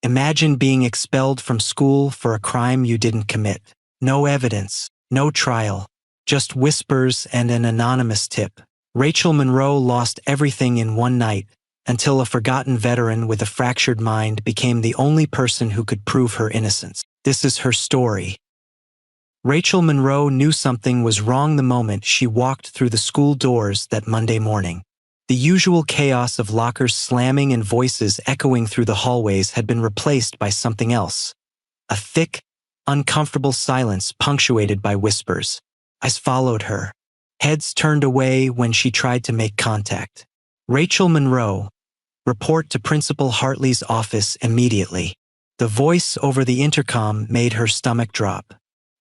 Imagine being expelled from school for a crime you didn't commit. No evidence, no trial, just whispers and an anonymous tip. Rachel Monroe lost everything in one night, until a forgotten veteran with a fractured mind became the only person who could prove her innocence. This is her story. Rachel Monroe knew something was wrong the moment she walked through the school doors that Monday morning. The usual chaos of lockers slamming and voices echoing through the hallways had been replaced by something else. A thick, uncomfortable silence punctuated by whispers. Eyes followed her. Heads turned away when she tried to make contact. Rachel Monroe, report to Principal Hartley's office immediately. The voice over the intercom made her stomach drop.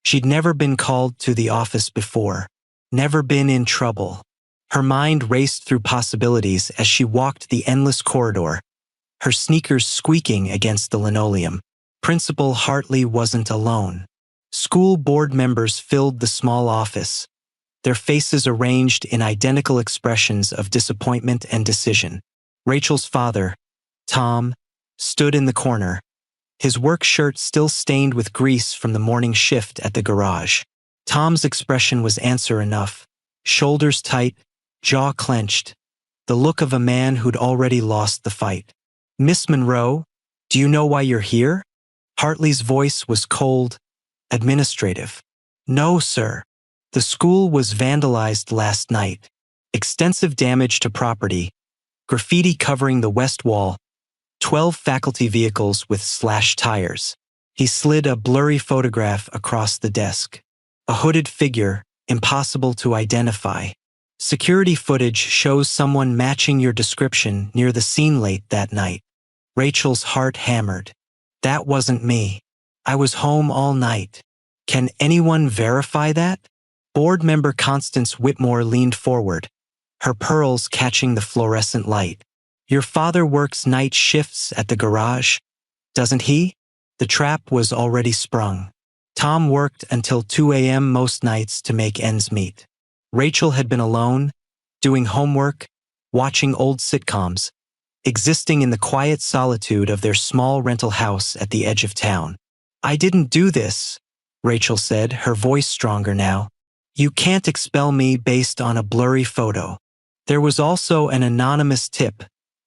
She'd never been called to the office before, never been in trouble. Her mind raced through possibilities as she walked the endless corridor, her sneakers squeaking against the linoleum. Principal Hartley wasn't alone. School board members filled the small office, their faces arranged in identical expressions of disappointment and decision. Rachel's father, Tom, stood in the corner, his work shirt still stained with grease from the morning shift at the garage. Tom's expression was answer enough, shoulders tight, jaw clenched, the look of a man who'd already lost the fight. "Miss Monroe, do you know why you're here?" Hartley's voice was cold, administrative. "No, sir. The school was vandalized last night. Extensive damage to property, graffiti covering the west wall, 12 faculty vehicles with slashed tires." He slid a blurry photograph across the desk. A hooded figure, impossible to identify. "Security footage shows someone matching your description near the scene late that night." Rachel's heart hammered. "That wasn't me. I was home all night. Can anyone verify that?" Board member Constance Whitmore leaned forward, her pearls catching the fluorescent light. "Your father works night shifts at the garage, doesn't he?" The trap was already sprung. Tom worked until 2 a.m. most nights to make ends meet. Rachel had been alone, doing homework, watching old sitcoms, existing in the quiet solitude of their small rental house at the edge of town. "I didn't do this," Rachel said, her voice stronger now. "You can't expel me based on a blurry photo." "There was also an anonymous tip,"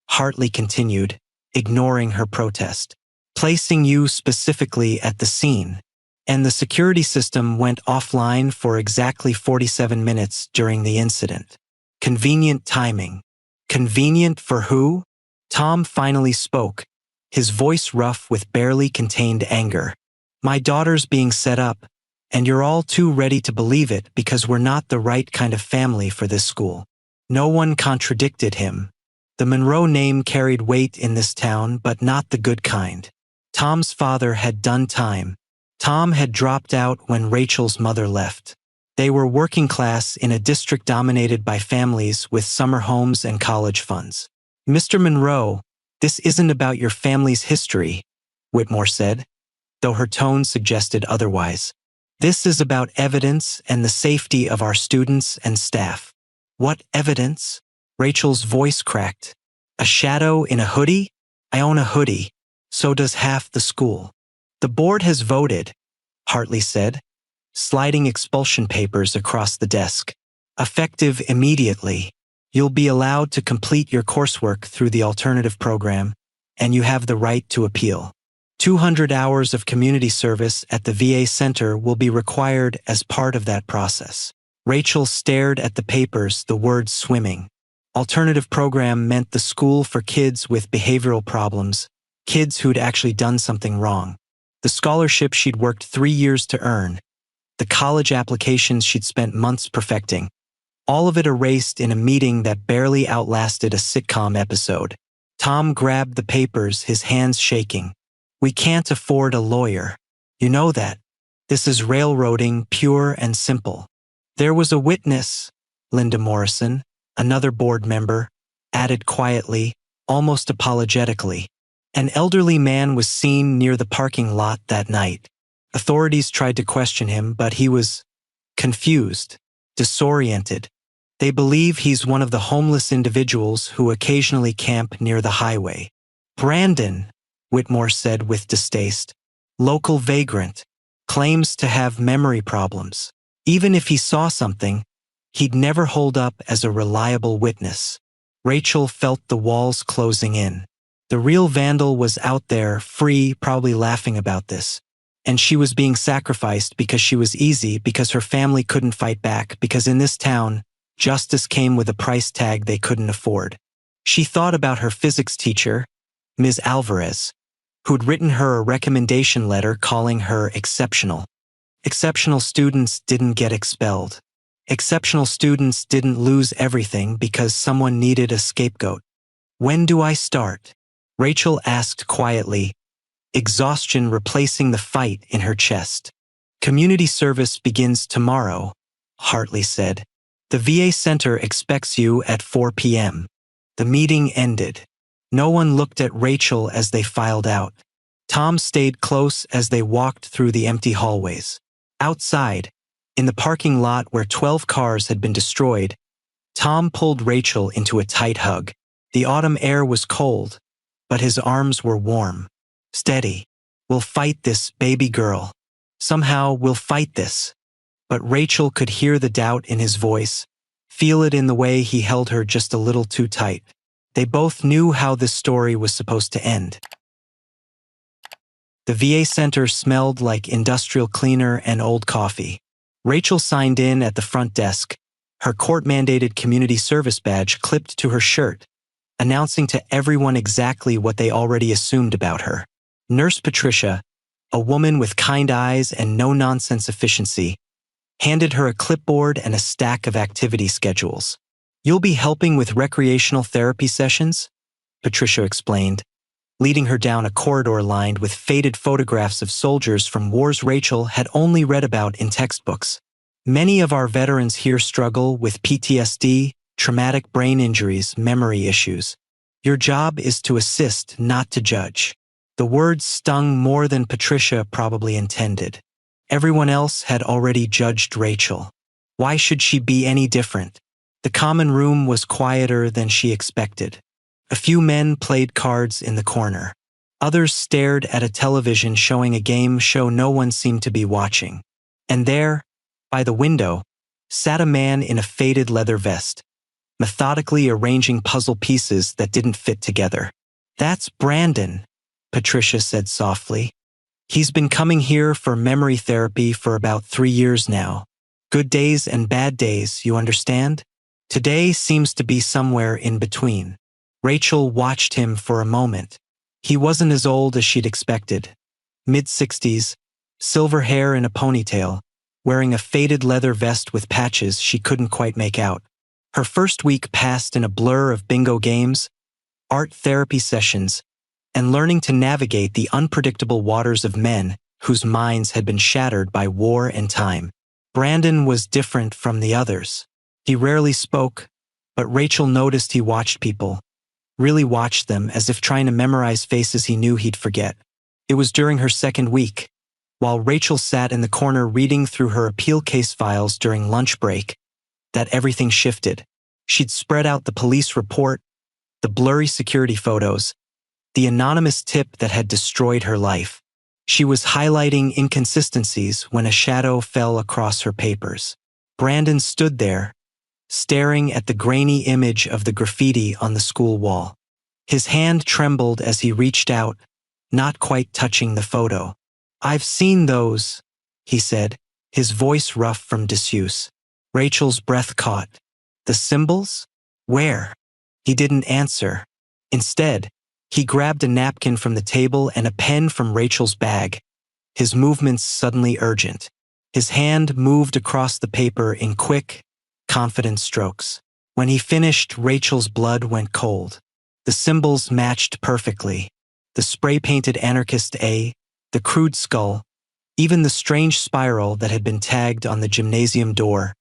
Hartley continued, ignoring her protest, "placing you specifically at the scene. And the security system went offline for exactly 47 minutes during the incident. Convenient timing." "Convenient for who?" Tom finally spoke, his voice rough with barely contained anger. "My daughter's being set up, and you're all too ready to believe it because we're not the right kind of family for this school." No one contradicted him. The Monroe name carried weight in this town, but not the good kind. Tom's father had done time. Tom had dropped out when Rachel's mother left. They were working class in a district dominated by families with summer homes and college funds. "Mr. Monroe, this isn't about your family's history," Whitmore said, though her tone suggested otherwise. "This is about evidence and the safety of our students and staff." "What evidence?" Rachel's voice cracked. "A shadow in a hoodie? I own a hoodie. So does half the school." "The board has voted," Hartley said, sliding expulsion papers across the desk. "Effective immediately. You'll be allowed to complete your coursework through the alternative program, and you have the right to appeal. 200 hours of community service at the VA Center will be required as part of that process." Rachel stared at the papers, the words swimming. Alternative program meant the school for kids with behavioral problems, kids who'd actually done something wrong. The scholarship she'd worked 3 years to earn, the college applications she'd spent months perfecting, all of it erased in a meeting that barely outlasted a sitcom episode. Tom grabbed the papers, his hands shaking. "We can't afford a lawyer. You know that. This is railroading, pure and simple." "There was a witness," Linda Morrison, another board member, added quietly, almost apologetically. "An elderly man was seen near the parking lot that night. Authorities tried to question him, but he was confused, disoriented. They believe he's one of the homeless individuals who occasionally camp near the highway." "Brandon," Whitmore said with distaste. Local vagrant. Claims to have memory problems. Even if he saw something, he'd never hold up as a reliable witness. Rachel felt the walls closing in. The real vandal was out there, free, probably laughing about this. And she was being sacrificed because she was easy, because her family couldn't fight back, because in this town, justice came with a price tag they couldn't afford. She thought about her physics teacher, Ms. Alvarez, who'd written her a recommendation letter calling her exceptional. Exceptional students didn't get expelled. Exceptional students didn't lose everything because someone needed a scapegoat. When do I start? Rachel asked quietly, exhaustion replacing the fight in her chest. Community service begins tomorrow, Hartley said. The VA Center expects you at 4 p.m. The meeting ended. No one looked at Rachel as they filed out. Tom stayed close as they walked through the empty hallways. Outside, in the parking lot where 12 cars had been destroyed, Tom pulled Rachel into a tight hug. The autumn air was cold, but his arms were warm. Steady. We'll fight this, baby girl. Somehow we'll fight this. But Rachel could hear the doubt in his voice, feel it in the way he held her just a little too tight. They both knew how this story was supposed to end. The VA Center smelled like industrial cleaner and old coffee. Rachel signed in at the front desk, her court-mandated community service badge clipped to her shirt, announcing to everyone exactly what they already assumed about her. Nurse Patricia, a woman with kind eyes and no-nonsense efficiency, handed her a clipboard and a stack of activity schedules. You'll be helping with recreational therapy sessions, Patricia explained, leading her down a corridor lined with faded photographs of soldiers from wars Rachel had only read about in textbooks. Many of our veterans here struggle with PTSD, traumatic brain injuries, memory issues. Your job is to assist, not to judge. The words stung more than Patricia probably intended. Everyone else had already judged Rachel. Why should she be any different? The common room was quieter than she expected. A few men played cards in the corner. Others stared at a television showing a game show no one seemed to be watching. And there, by the window, sat a man in a faded leather vest, methodically arranging puzzle pieces that didn't fit together. That's Brandon, Patricia said softly. He's been coming here for memory therapy for about 3 years now. Good days and bad days, you understand? Today seems to be somewhere in between. Rachel watched him for a moment. He wasn't as old as she'd expected. Mid-60s, silver hair in a ponytail, wearing a faded leather vest with patches she couldn't quite make out. Her first week passed in a blur of bingo games, art therapy sessions, and learning to navigate the unpredictable waters of men whose minds had been shattered by war and time. Brandon was different from the others. He rarely spoke, but Rachel noticed he watched people, really watched them as if trying to memorize faces he knew he'd forget. It was during her second week, while Rachel sat in the corner reading through her appeal case files during lunch break, that everything shifted. She'd spread out the police report, the blurry security photos, the anonymous tip that had destroyed her life. She was highlighting inconsistencies when a shadow fell across her papers. Brandon stood there, staring at the grainy image of the graffiti on the school wall. His hand trembled as he reached out, not quite touching the photo. I've seen those, he said, his voice rough from disuse. Rachel's breath caught. The symbols? Where? He didn't answer. Instead, he grabbed a napkin from the table and a pen from Rachel's bag, his movements suddenly urgent. His hand moved across the paper in quick, confident strokes. When he finished, Rachel's blood went cold. The symbols matched perfectly. The spray-painted anarchist A, the crude skull, even the strange spiral that had been tagged on the gymnasium door.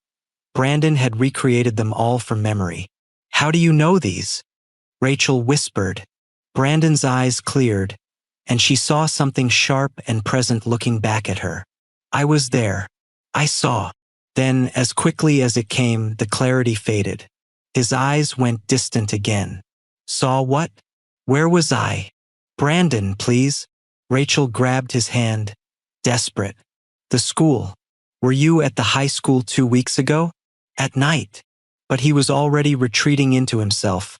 Brandon had recreated them all from memory. How do you know these? Rachel whispered. Brandon's eyes cleared, and she saw something sharp and present looking back at her. I was there. I saw. Then, as quickly as it came, the clarity faded. His eyes went distant again. Saw what? Where was I? Brandon, please. Rachel grabbed his hand, desperate. The school. Were you at the high school 2 weeks ago? At night. But he was already retreating into himself,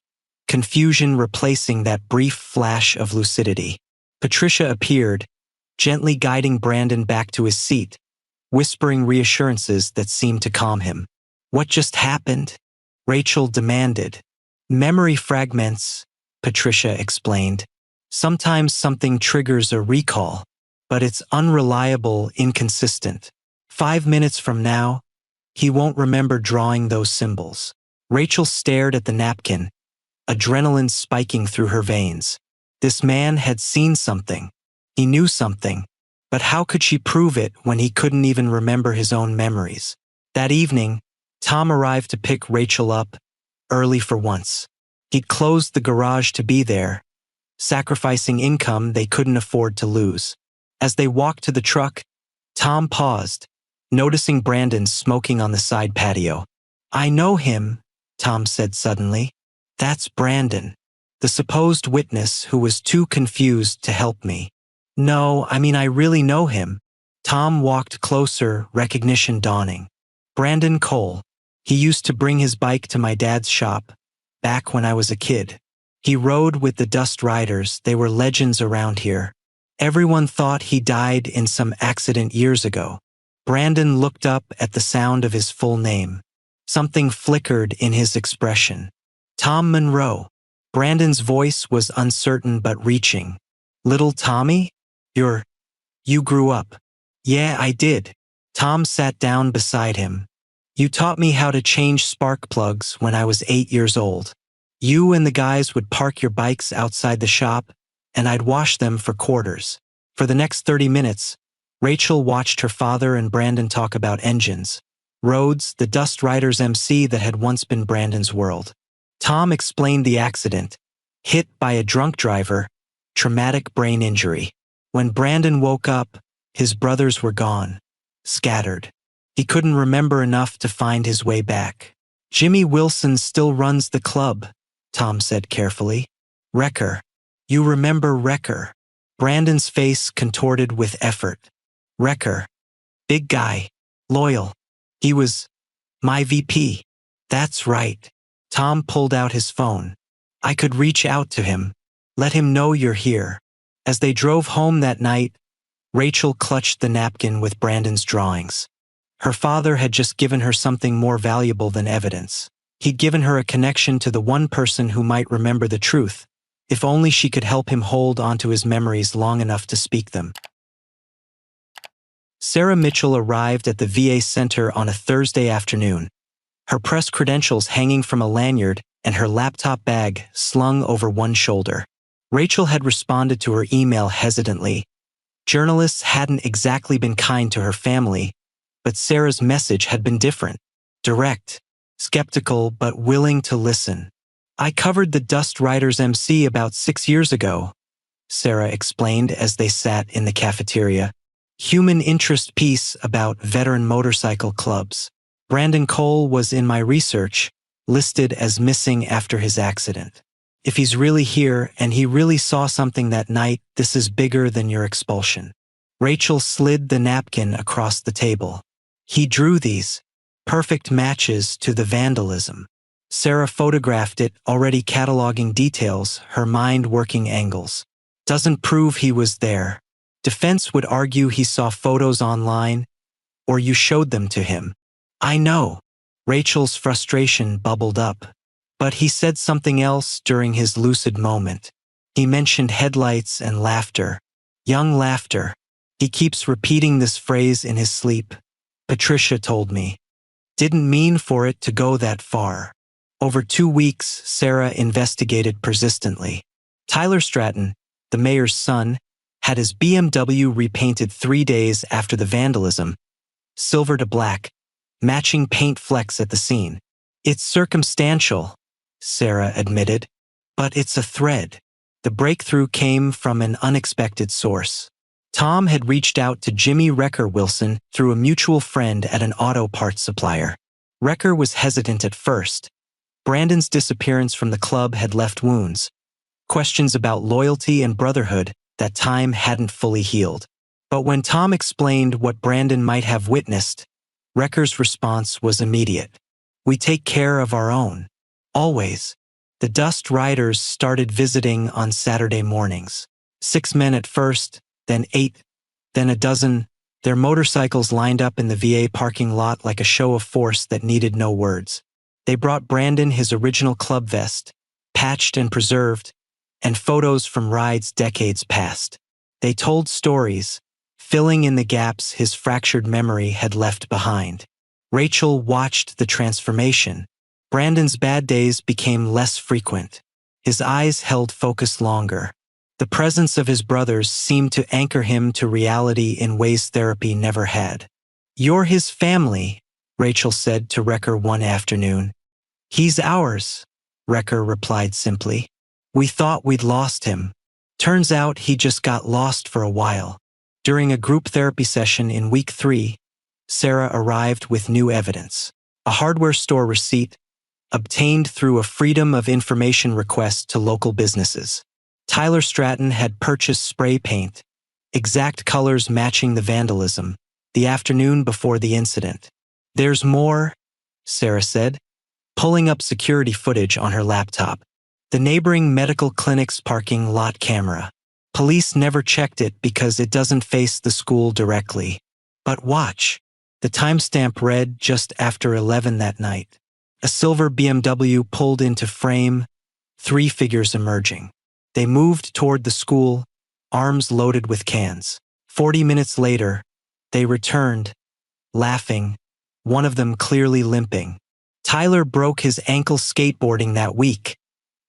confusion replacing that brief flash of lucidity. Patricia appeared, gently guiding Brandon back to his seat, whispering reassurances that seemed to calm him. What just happened? Rachel demanded. Memory fragments, Patricia explained. Sometimes something triggers a recall, but it's unreliable, inconsistent. 5 minutes from now, he won't remember drawing those symbols. Rachel stared at the napkin, adrenaline spiking through her veins. This man had seen something. He knew something. But how could she prove it when he couldn't even remember his own memories? That evening, Tom arrived to pick Rachel up, early for once. He'd closed the garage to be there, sacrificing income they couldn't afford to lose. As they walked to the truck, Tom paused, noticing Brandon smoking on the side patio. I know him, Tom said suddenly. That's Brandon, the supposed witness who was too confused to help me. No, I really know him. Tom walked closer, recognition dawning. Brandon Cole. He used to bring his bike to my dad's shop, back when I was a kid. He rode with the Dust Riders. They were legends around here. Everyone thought he died in some accident years ago. Brandon looked up at the sound of his full name. Something flickered in his expression. Tom Monroe. Brandon's voice was uncertain but reaching. Little Tommy? You grew up. Yeah, I did. Tom sat down beside him. You taught me how to change spark plugs when I was 8 years old. You and the guys would park your bikes outside the shop, and I'd wash them for quarters. For the next 30 minutes, Rachel watched her father and Brandon talk about engines, roads, the Dust Riders MC that had once been Brandon's world. Tom explained the accident. Hit by a drunk driver, traumatic brain injury. When Brandon woke up, his brothers were gone, scattered. He couldn't remember enough to find his way back. Jimmy Wilson still runs the club, Tom said carefully. Wrecker. You remember Wrecker? Brandon's face contorted with effort. Wrecker. Big guy. Loyal. He was my VP. That's right. Tom pulled out his phone. I could reach out to him. Let him know you're here. As they drove home that night, Rachel clutched the napkin with Brandon's drawings. Her father had just given her something more valuable than evidence. He'd given her a connection to the one person who might remember the truth, if only she could help him hold onto his memories long enough to speak them. Sarah Mitchell arrived at the VA Center on a Thursday afternoon, her press credentials hanging from a lanyard and her laptop bag slung over one shoulder. Rachel had responded to her email hesitantly. Journalists hadn't exactly been kind to her family, but Sarah's message had been different. Direct, skeptical, but willing to listen. I covered the Dust Riders MC about 6 years ago, Sarah explained as they sat in the cafeteria. Human interest piece about veteran motorcycle clubs. Brandon Cole was in my research, listed as missing after his accident. If he's really here and he really saw something that night, this is bigger than your expulsion. Rachel slid the napkin across the table. He drew these, perfect matches to the vandalism. Sarah photographed it, already cataloging details, her mind working angles. Doesn't prove he was there. Defense would argue he saw photos online, or you showed them to him. I know. Rachel's frustration bubbled up. But he said something else during his lucid moment. He mentioned headlights and laughter. Young laughter. He keeps repeating this phrase in his sleep. Patricia told me. Didn't mean for it to go that far. Over 2 weeks, Sarah investigated persistently. Tyler Stratton, the mayor's son, had his BMW repainted 3 days after the vandalism, silver to black, matching paint flecks at the scene. It's circumstantial, Sarah admitted, but it's a thread. The breakthrough came from an unexpected source. Tom had reached out to Jimmy Wrecker Wilson through a mutual friend at an auto parts supplier. Wrecker was hesitant at first. Brandon's disappearance from the club had left wounds, questions about loyalty and brotherhood that time hadn't fully healed. But when Tom explained what Brandon might have witnessed, Wrecker's response was immediate. "We take care of our own. Always." The Dust Riders started visiting on Saturday mornings. 6 men at first, then 8, then a dozen, their motorcycles lined up in the VA parking lot like a show of force that needed no words. They brought Brandon his original club vest, patched and preserved, and photos from rides decades past. They told stories, filling in the gaps his fractured memory had left behind. Rachel watched the transformation. Brandon's bad days became less frequent. His eyes held focus longer. The presence of his brothers seemed to anchor him to reality in ways therapy never had. "You're his family," Rachel said to Wrecker one afternoon. "He's ours," Wrecker replied simply. "We thought we'd lost him. Turns out he just got lost for a while." During a group therapy session in week 3, Sarah arrived with new evidence. A hardware store receipt, obtained through a Freedom of Information request to local businesses. Tyler Stratton had purchased spray paint, exact colors matching the vandalism, the afternoon before the incident. "There's more," Sarah said, pulling up security footage on her laptop. The neighboring medical clinic's parking lot camera. Police never checked it because it doesn't face the school directly. But watch. The timestamp read just after 11 that night. A silver BMW pulled into frame, 3 figures emerging. They moved toward the school, arms loaded with cans. 40 minutes later, they returned, laughing, one of them clearly limping. "Tyler broke his ankle skateboarding that week,"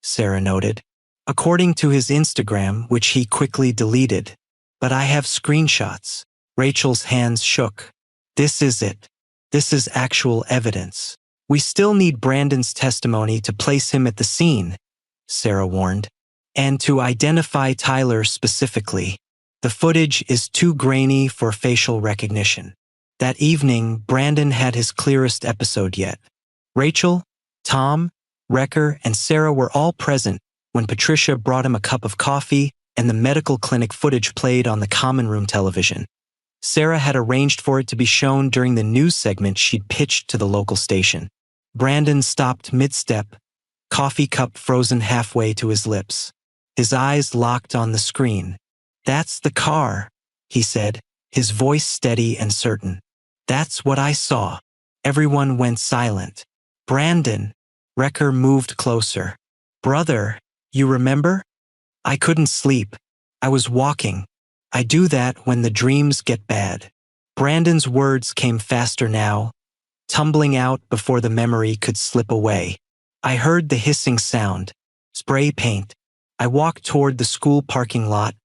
Sarah noted, according to his Instagram, which he quickly deleted. "But I have screenshots." Rachel's hands shook. "This is it. This is actual evidence. We still need Brandon's testimony to place him at the scene," Sarah warned, "and to identify Tyler specifically. The footage is too grainy for facial recognition." That evening, Brandon had his clearest episode yet. Rachel, Tom, Wrecker, and Sarah were all present when Patricia brought him a cup of coffee and the medical clinic footage played on the common room television. Sarah had arranged for it to be shown during the news segment she'd pitched to the local station. Brandon stopped mid-step, coffee cup frozen halfway to his lips. His eyes locked on the screen. "That's the car," he said, his voice steady and certain. "That's what I saw." Everyone went silent. "Brandon," Wrecker moved closer. "Brother, you remember? I couldn't sleep. I was walking. I do that when the dreams get bad." Brandon's words came faster now, tumbling out before the memory could slip away. "I heard the hissing sound. Spray paint. I walked toward the school parking lot,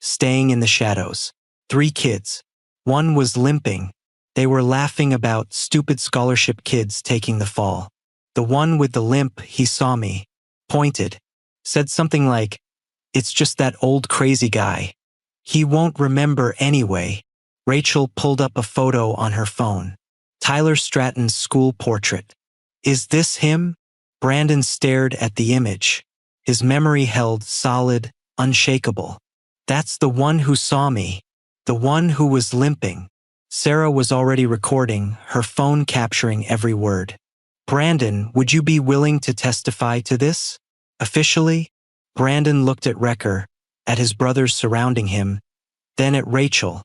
staying in the shadows. 3 kids. One was limping. They were laughing about stupid scholarship kids taking the fall. The one with the limp, he saw me, pointed, said something like, 'It's just that old crazy guy. He won't remember anyway.'" Rachel pulled up a photo on her phone. Tyler Stratton's school portrait. "Is this him?" Brandon stared at the image. His memory held solid, unshakable. "That's the one who saw me. The one who was limping." Sarah was already recording, her phone capturing every word. "Brandon, would you be willing to testify to this? Officially?" Brandon looked at Wrecker, at his brothers surrounding him, then at Rachel,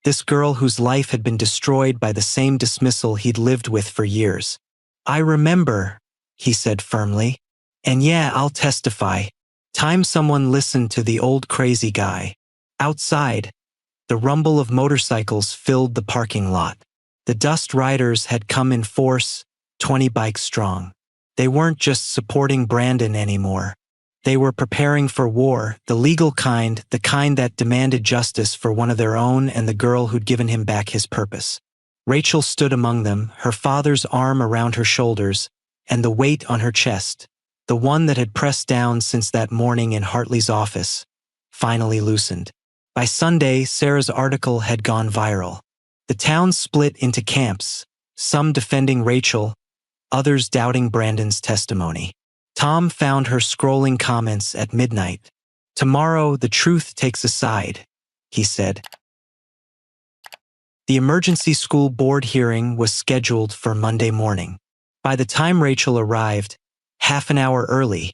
this girl whose life had been destroyed by the same dismissal he'd lived with for years. "I remember," he said firmly. "And yeah, I'll testify." Time someone listened to the old crazy guy. Outside, the rumble of motorcycles filled the parking lot. The Dust Riders had come in force, 20 bikes strong. They weren't just supporting Brandon anymore. They were preparing for war, the legal kind, the kind that demanded justice for one of their own and the girl who'd given him back his purpose. Rachel stood among them, her father's arm around her shoulders, and the weight on her chest, the one that had pressed down since that morning in Hartley's office, finally loosened. By Sunday, Sarah's article had gone viral. The town split into camps, some defending Rachel, others doubting Brandon's testimony. Tom found her scrolling comments at midnight. "Tomorrow, the truth takes a side," he said. The emergency school board hearing was scheduled for Monday morning. By the time Rachel arrived, half an hour early,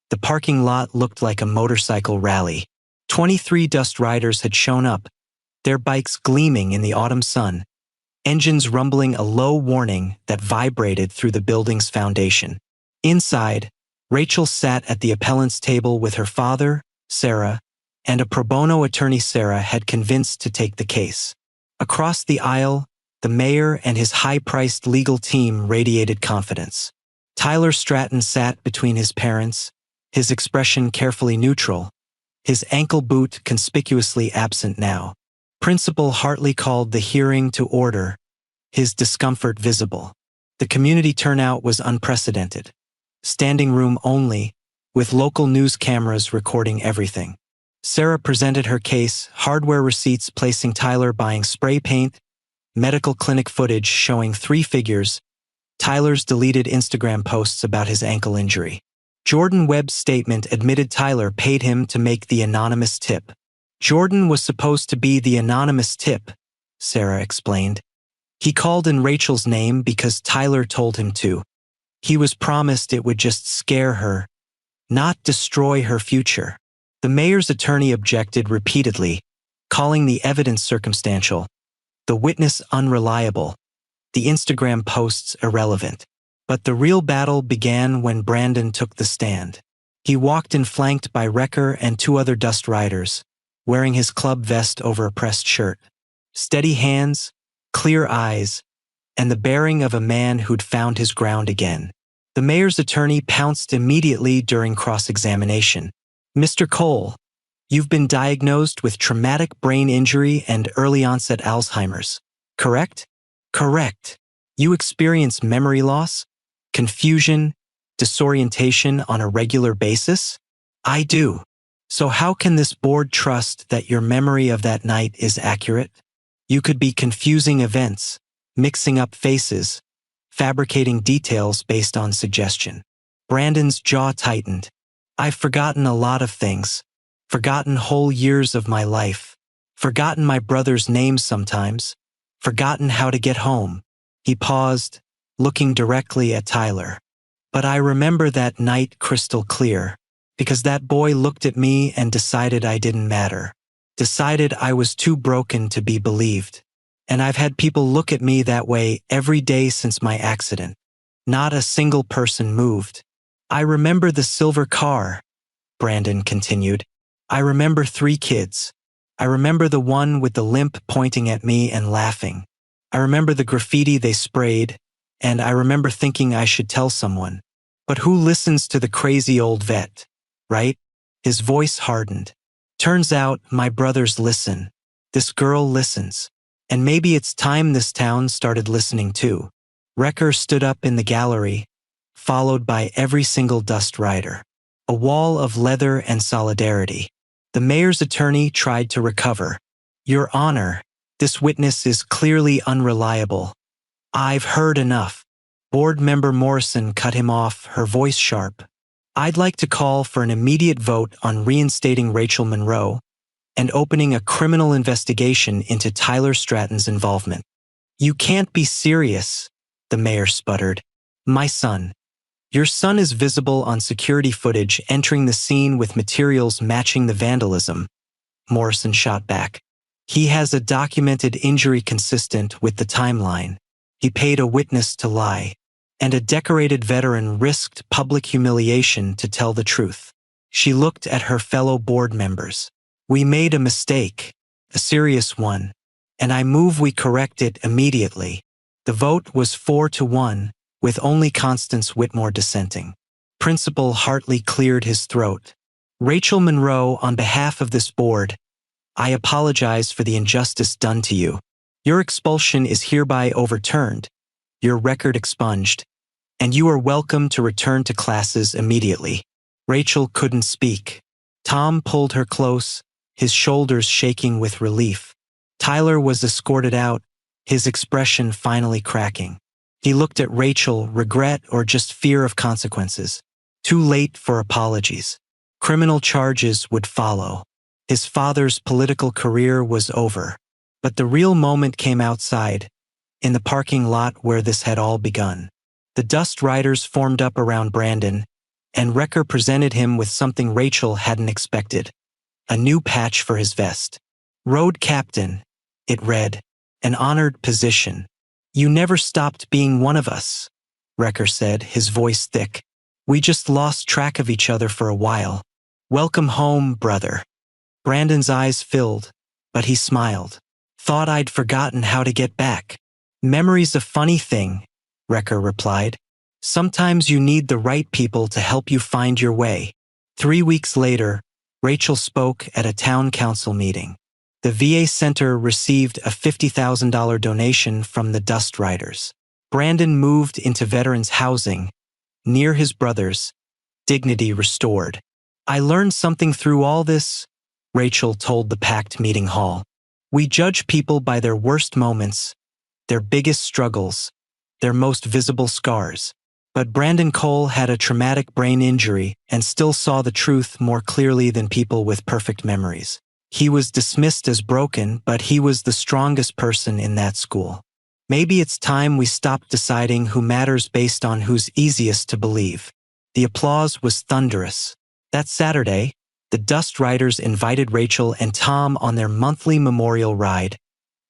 the parking lot looked like a motorcycle rally. 23 dust riders had shown up, their bikes gleaming in the autumn sun, engines rumbling a low warning that vibrated through the building's foundation. Inside, Rachel sat at the appellant's table with her father, Sarah, and a pro bono attorney Sarah had convinced to take the case. Across the aisle, the mayor and his high-priced legal team radiated confidence. Tyler Stratton sat between his parents, his expression carefully neutral, his ankle boot conspicuously absent now. Principal Hartley called the hearing to order, his discomfort visible. The community turnout was unprecedented. Standing room only, with local news cameras recording everything. Sarah presented her case, hardware receipts placing Tyler buying spray paint, medical clinic footage showing 3 figures, Tyler's deleted Instagram posts about his ankle injury. Jordan Webb's statement admitted Tyler paid him to make the anonymous tip. Jordan was supposed to be the anonymous tip, Sarah explained. He called in Rachel's name because Tyler told him to. He was promised it would just scare her, not destroy her future. The mayor's attorney objected repeatedly, calling the evidence circumstantial, the witness unreliable, the Instagram posts irrelevant. But the real battle began when Brandon took the stand. He walked in flanked by Wrecker and 2 other dust riders, wearing his club vest over a pressed shirt. Steady hands, clear eyes, and the bearing of a man who'd found his ground again. The mayor's attorney pounced immediately during cross-examination. "Mr. Cole, you've been diagnosed with traumatic brain injury and early-onset Alzheimer's, correct?" "Correct. You experience memory loss, confusion, disorientation on a regular basis?" "I do. So how can this board trust that your memory of that night is accurate? You could be confusing events, mixing up faces, fabricating details based on suggestion." Brandon's jaw tightened. "I've forgotten a lot of things. Forgotten whole years of my life. Forgotten my brother's name sometimes. Forgotten how to get home." He paused, looking directly at Tyler. "But I remember that night crystal clear, because that boy looked at me and decided I didn't matter. Decided I was too broken to be believed. And I've had people look at me that way every day since my accident. Not a single person moved. I remember the silver car," Brandon continued. "I remember 3 kids. I remember the one with the limp pointing at me and laughing. I remember the graffiti they sprayed, and I remember thinking I should tell someone. But who listens to the crazy old vet, right?" His voice hardened. "Turns out my brothers listen. This girl listens. And maybe it's time this town started listening too." Wrecker stood up in the gallery, followed by every single dust rider. A wall of leather and solidarity. The mayor's attorney tried to recover. "Your Honor, this witness is clearly unreliable. I've heard enough." Board member Morrison cut him off, her voice sharp. "I'd like to call for an immediate vote on reinstating Rachel Monroe and opening a criminal investigation into Tyler Stratton's involvement." "You can't be serious," the mayor sputtered. "My son. Your son is visible on security footage entering the scene with materials matching the vandalism," Morrison shot back. "He has a documented injury consistent with the timeline. He paid a witness to lie, and a decorated veteran risked public humiliation to tell the truth." She looked at her fellow board members. "We made a mistake, a serious one, and I move we correct it immediately." The vote was 4-1, with only Constance Whitmore dissenting. Principal Hartley cleared his throat. "Rachel Monroe, on behalf of this board, I apologize for the injustice done to you. Your expulsion is hereby overturned, your record expunged, and you are welcome to return to classes immediately." Rachel couldn't speak. Tom pulled her close, his shoulders shaking with relief. Tyler was escorted out, his expression finally cracking. He looked at Rachel, regret or just fear of consequences. Too late for apologies. Criminal charges would follow. His father's political career was over. But the real moment came outside, in the parking lot where this had all begun. The Dust Riders formed up around Brandon, and Wrecker presented him with something Rachel hadn't expected: a new patch for his vest. Road Captain, it read, an honored position. You never stopped being one of us, Wrecker said, his voice thick. We just lost track of each other for a while. Welcome home, brother. Brandon's eyes filled, but he smiled. Thought I'd forgotten how to get back. Memory's a funny thing, Wrecker replied. Sometimes you need the right people to help you find your way. 3 weeks later, Rachel spoke at a town council meeting. The VA Center received a $50,000 donation from the Dust Riders. Brandon moved into veterans' housing, near his brothers, dignity restored. I learned something through all this, Rachel told the packed meeting hall. We judge people by their worst moments, their biggest struggles, their most visible scars. But Brandon Cole had a traumatic brain injury and still saw the truth more clearly than people with perfect memories. He was dismissed as broken, but he was the strongest person in that school. Maybe it's time we stopped deciding who matters based on who's easiest to believe. The applause was thunderous. That Saturday, the Dust Riders invited Rachel and Tom on their monthly memorial ride,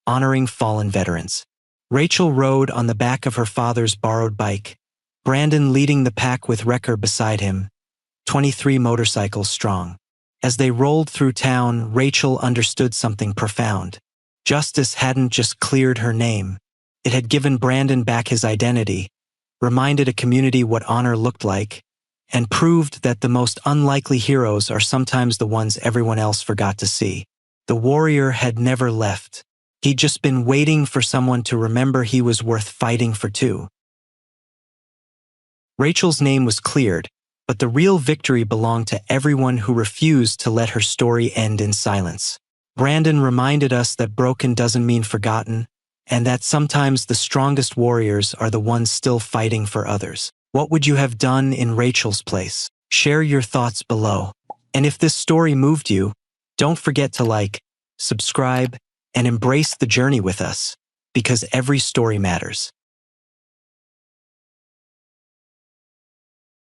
honoring fallen veterans. Rachel rode on the back of her father's borrowed bike, Brandon leading the pack with Wrecker beside him, 23 motorcycles strong. As they rolled through town, Rachel understood something profound. Justice hadn't just cleared her name. It had given Brandon back his identity, reminded a community what honor looked like, and proved that the most unlikely heroes are sometimes the ones everyone else forgot to see. The warrior had never left. He'd just been waiting for someone to remember he was worth fighting for too. Rachel's name was cleared, but the real victory belonged to everyone who refused to let her story end in silence. Brandon reminded us that broken doesn't mean forgotten, and that sometimes the strongest warriors are the ones still fighting for others. What would you have done in Rachel's place? Share your thoughts below. And if this story moved you, don't forget to like, subscribe, and embrace the journey with us, because every story matters.